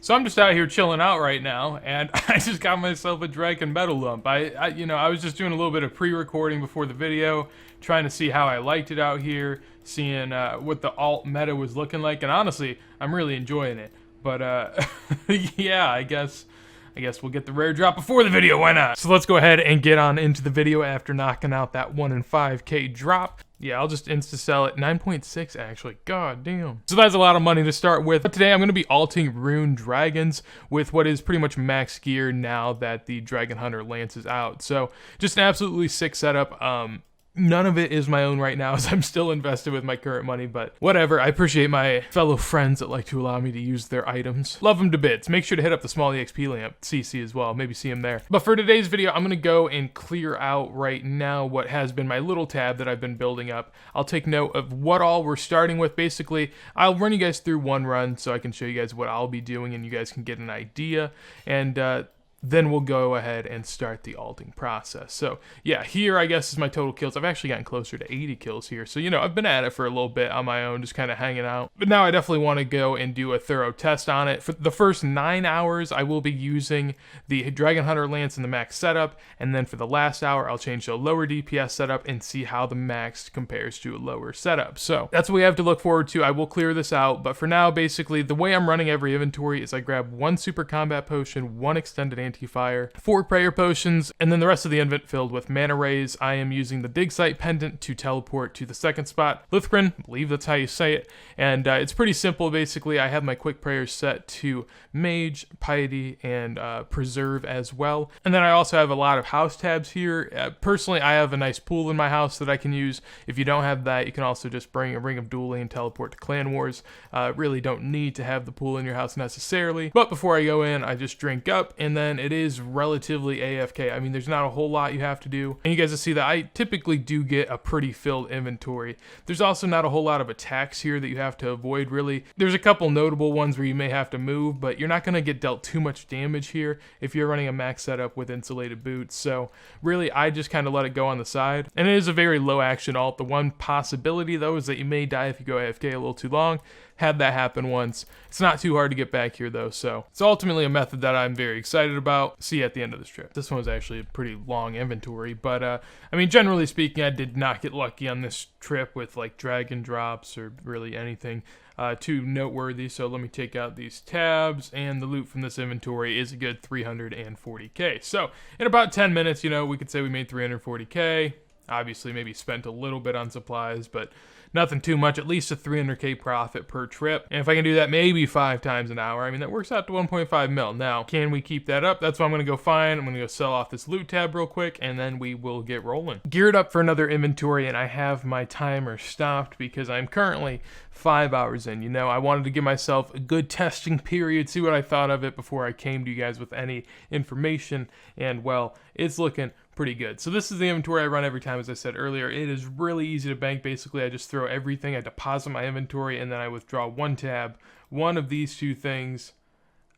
So I'm just out here chilling out right now, and I just got myself a dragon metal lump. I was just doing a little bit of pre-recording before the video, trying to see how I liked it out here, seeing what the alt meta was looking like, and honestly, I'm really enjoying it. But yeah, I guess we'll get the rare drop before the video, why not? So let's go ahead and get on into the video after knocking out that 1 in 5K drop. Yeah, I'll just insta-sell it. 9.6 actually, god damn. So that's a lot of money to start with. But today I'm going to be alting Rune Dragons with what is pretty much max gear now that the Dragon Hunter Lance is out. So just an absolutely sick setup. None of it is my own right now as I'm still invested with my current money, but whatever. I appreciate my fellow friends that like to allow me to use their items. Love them to bits. Make sure to hit up the Smallexplamp CC as well. Maybe see him there. But for today's video, I'm going to go and clear out right now what has been my little tab that I've been building up. I'll take note of what all we're starting with. Basically, I'll run you guys through one run so I can show you guys what I'll be doing and you guys can get an idea. And, then we'll go ahead and start the alting process. So yeah, here I guess is my total kills. I've actually gotten closer to 80 kills here. So, you know, I've been at it for a little bit on my own, just kind of hanging out. But now I definitely want to go and do a thorough test on it. For the first 9 hours, I will be using the Dragon Hunter Lance in the max setup. And then for the last hour, I'll change to a lower DPS setup and see how the max compares to a lower setup. So that's what we have to look forward to. I will clear this out. But for now, basically, the way I'm running every inventory is I grab 1 super combat potion, 1 extended anti-fire, 4 prayer potions, and then the rest of the invent filled with mana rays. I am using the dig site pendant to teleport to the second spot, Lithgren, I believe that's how you say it, and it's pretty simple. Basically, I have my quick prayers set to mage, piety, and preserve as well, and then I also have a lot of house tabs here. Personally, I have a nice pool in my house that I can use. If you don't have that, you can also just bring a ring of dueling and teleport to Clan Wars. Really don't need to have the pool in your house necessarily, but before I go in, I just drink up, and then it is relatively AFK. I mean, there's not a whole lot you have to do, and you guys will see that I typically do get a pretty filled inventory. There's also not a whole lot of attacks here that you have to avoid, really. There's a couple notable ones where you may have to move, but you're not going to get dealt too much damage here if you're running a max setup with insulated boots. So really, I just kind of let it go on the side, and it is a very low action alt. The one possibility though is that you may die if you go AFK a little too long. Had that happen once. It's not too hard to get back here though, so it's ultimately a method that I'm very excited about. See you at the end of this trip. This one was actually a pretty long inventory, but I mean, generally speaking, I did not get lucky on this trip with like dragon drops or really anything too noteworthy. So let me take out these tabs, and the loot from this inventory is a good 340k. So in about 10 minutes, you know, we could say we made 340k. Obviously, maybe spent a little bit on supplies, but nothing too much, at least a 300k profit per trip. And if I can do that maybe 5 times an hour, I mean, that works out to 1.5 mil. Now, can we keep that up? That's what I'm going to go find. I'm going to go sell off this loot tab real quick, and then we will get rolling. Geared up for another inventory, and I have my timer stopped because I'm currently 5 hours in. You know, I wanted to give myself a good testing period, see what I thought of it before I came to you guys with any information, and well, it's looking pretty good. So this is the inventory I run every time, as I said earlier. It is really easy to bank. Basically, I just throw everything, I deposit my inventory, and then I withdraw 1 tab. One of these 2 things,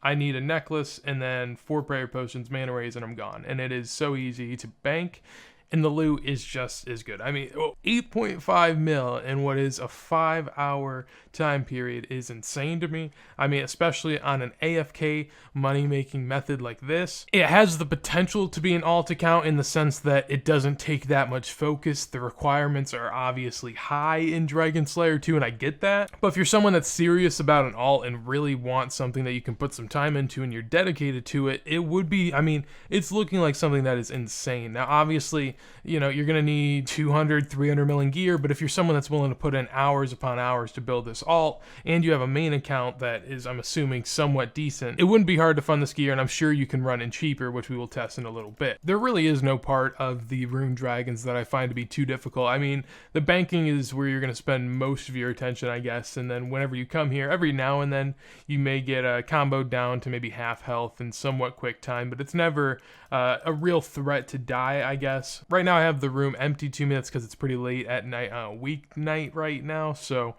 I need a necklace, and then 4 prayer potions, mana rays, and I'm gone. And it is so easy to bank, and the loot is just as good. I mean, 8.5 mil in what is a 5-hour time period is insane to me. I mean, especially on an AFK money-making method like this. It has the potential to be an alt account in the sense that it doesn't take that much focus. The requirements are obviously high in Dragon Slayer 2, and I get that. But if you're someone that's serious about an alt and really wants something that you can put some time into and you're dedicated to it, it would be, I mean, it's looking like something that is insane. Now, obviously, you know, you're going to need 200, 300 million gear, but if you're someone that's willing to put in hours upon hours to build this alt, and you have a main account that is, I'm assuming, somewhat decent, it wouldn't be hard to fund this gear, and I'm sure you can run in cheaper, which we will test in a little bit. There really is no part of the Rune Dragons that I find to be too difficult. I mean, the banking is where you're going to spend most of your attention, I guess, and then whenever you come here, every now and then, you may get comboed down to maybe half health in somewhat quick time, but it's never a real threat to die, I guess. Right now I have the room empty 2 minutes because it's pretty late at night, weeknight right now, so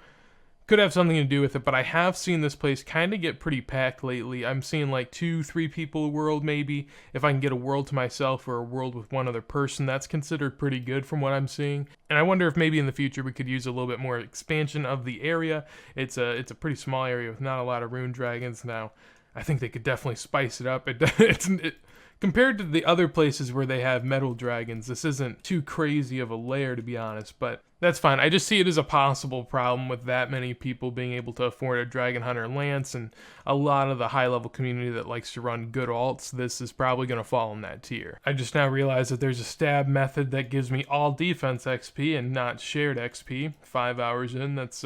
could have something to do with it, but I have seen this place kind of get pretty packed lately. I'm seeing like 2-3 people a world maybe. If I can get a world to myself or a world with one other person, that's considered pretty good from what I'm seeing. And I wonder if maybe in the future we could use a little bit more expansion of the area. It's a pretty small area with not a lot of rune dragons now. I think they could definitely spice it up. Compared to the other places where they have metal dragons, this isn't too crazy of a layer, to be honest, but that's fine. I just see it as a possible problem with that many people being able to afford a Dragon Hunter Lance, and a lot of the high-level community that likes to run good alts. This is probably going to fall in that tier. I just now realize that there's a stab method that gives me all defense XP and not shared XP. 5 hours in, that's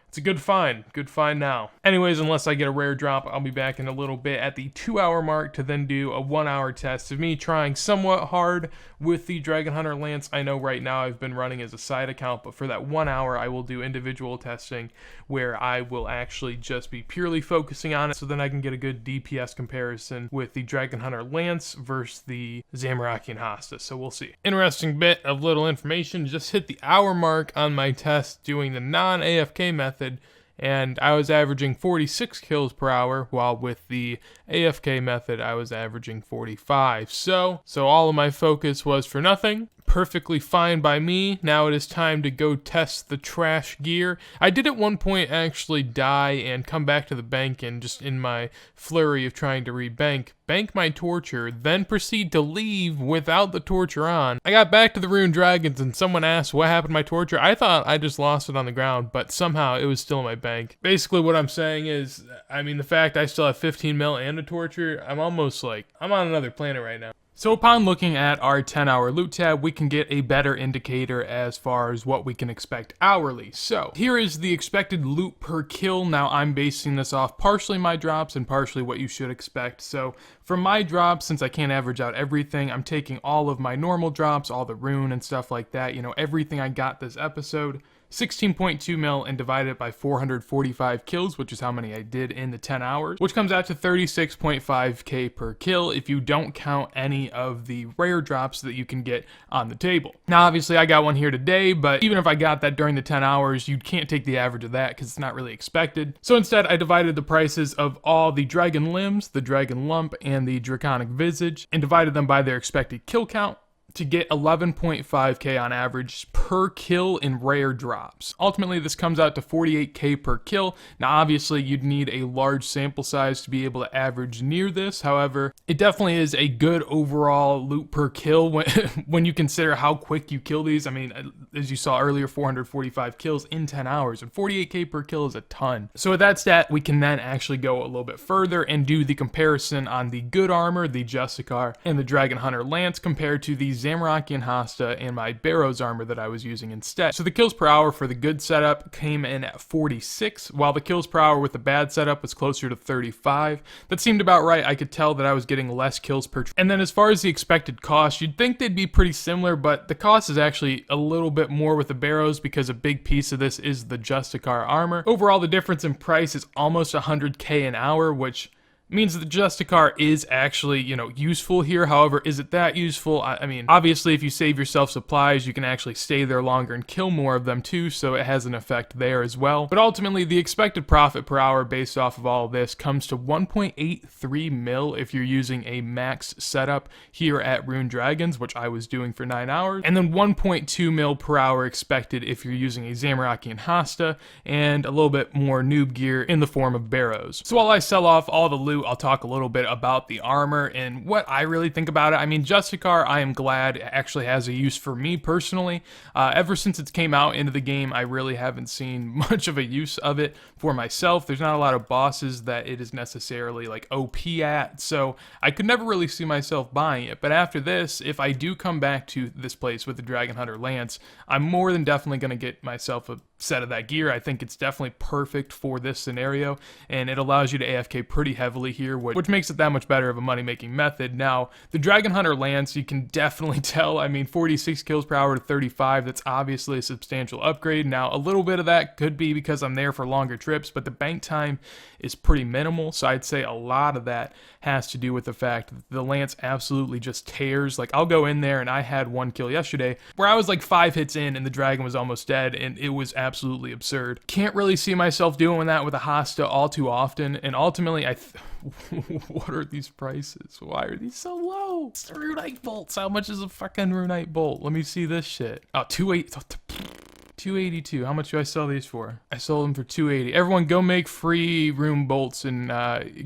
it's a good find. Good find now. Anyways, unless I get a rare drop, I'll be back in a little bit at the 2-hour mark to then do a 1-hour test of me trying somewhat hard with the Dragon Hunter Lance. I know right now I've been running as a side account, but for that 1 hour, I will do individual testing where I will actually just be purely focusing on it, so then I can get a good DPS comparison with the Dragon Hunter Lance versus the Zamorakian Hasta. So we'll see. Interesting bit of little information. Just hit the hour mark on my test doing the non-AFK method, and I was averaging 46 kills per hour, while with the AFK method I was averaging 45. So all of my focus was for nothing. Perfectly fine by me. Now it is time to go test the trash gear. I did at one point actually die and come back to the bank, and just in my flurry of trying to rebank, bank my torture, then proceed to leave without the torture on. I got back to the Rune Dragons and someone asked what happened to my torture. I thought I just lost it on the ground, but somehow it was still in my bank. Basically what I'm saying is, I mean, the fact I still have 15 mil and a torture, I'm almost like, I'm on another planet right now. So upon looking at our 10-hour loot tab, we can get a better indicator as far as what we can expect hourly. So here is the expected loot per kill. Now I'm basing this off partially my drops and partially what you should expect. So for my drops, since I can't average out everything, I'm taking all of my normal drops, all the rune and stuff like that, you know, everything I got this episode, 16.2 mil, and divide it by 445 kills, which is how many I did in the 10 hours, which comes out to 36.5k per kill if you don't count any of the rare drops that you can get on the table. Now obviously I got one here today, but even if I got that during the 10 hours, you can't take the average of that because it's not really expected. So instead I divided the prices of all the dragon limbs, the dragon lump, and the draconic visage, and divided them by their expected kill count to get 11.5k on average per kill in rare drops. Ultimately, this comes out to 48k per kill. Now, obviously, you'd need a large sample size to be able to average near this. However, it definitely is a good overall loot per kill when you consider how quick you kill these. I mean, as you saw earlier, 445 kills in 10 hours, and 48k per kill is a ton. So with that stat, we can then actually go a little bit further and do the comparison on the good armor, the Justicar, and the Dragon Hunter Lance compared to the Zamorakian Hasta and my Barrows armor that I was using instead. So the kills per hour for the good setup came in at 46, while the kills per hour with the bad setup was closer to 35. That seemed about right. I could tell that I was getting less kills per. And then as far as the expected cost, you'd think they'd be pretty similar, but the cost is actually a little bit more with the Barrows because a big piece of this is the Justicar armor. Overall, the difference in price is almost 100k an hour, which means that the Justicar is actually, you know, useful here. However, is it that useful? I mean, obviously, if you save yourself supplies, you can actually stay there longer and kill more of them too, so it has an effect there as well. But ultimately, the expected profit per hour based off of all of this comes to 1.83 mil if you're using a max setup here at Rune Dragons, which I was doing for 9 hours, and then 1.2 mil per hour expected if you're using a Zamorakian Hasta and a little bit more noob gear in the form of Barrows. So while I sell off all the loot, I'll talk a little bit about the armor and what I really think about it. I mean, Justicar, I am glad it actually has a use for me personally. Ever since it came out into the game, I really haven't seen much of a use of it for myself. There's not a lot of bosses that it is necessarily like OP at, so I could never really see myself buying it. But after this, if I do come back to this place with the Dragon Hunter Lance, I'm more than definitely going to get myself a set of that gear. I think it's definitely perfect for this scenario, and it allows you to AFK pretty heavily here, which makes it that much better of a money-making method. Now, the Dragon Hunter Lance, you can definitely tell, I mean, 46 kills per hour to 35, that's obviously a substantial upgrade. Now, a little bit of that could be because I'm there for longer trips, but the bank time is pretty minimal, so I'd say a lot of that has to do with the fact that the Lance absolutely just tears. Like, I'll go in there, and I had one kill yesterday where I was like 5 hits in, and the dragon was almost dead, and it was absolutely absurd. Can't really see myself doing that with a Hasta all too often, and ultimately, what are these prices? Why are these so low? It's Runite bolts. How much is a fucking Runite bolt? Let me see this shit. Oh, 2.8. 282. How much do I sell these for? I sold them for 280. Everyone go make free room bolts and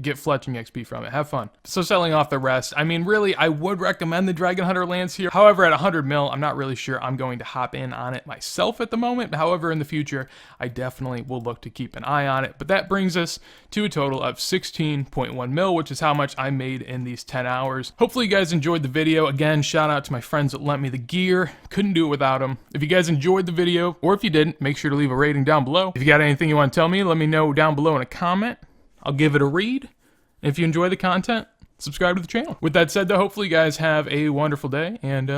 get fletching XP from it. Have fun. So selling off the rest. I mean, really, I would recommend the Dragon Hunter lance here. However, at 100 mil, I'm not really sure I'm going to hop in on it myself at the moment. However, in the future, I definitely will look to keep an eye on it. But that brings us to a total of 16.1 mil, which is how much I made in these 10 hours. Hopefully you guys enjoyed the video. Again, shout out to my friends that lent me the gear. Couldn't do it without them. If you guys enjoyed the video, or if you didn't, make sure to leave a rating down below. If you got anything you want to tell me, let me know down below in a comment. I'll give it a read. And if you enjoy the content, subscribe to the channel. With that said, though, hopefully you guys have a wonderful day, and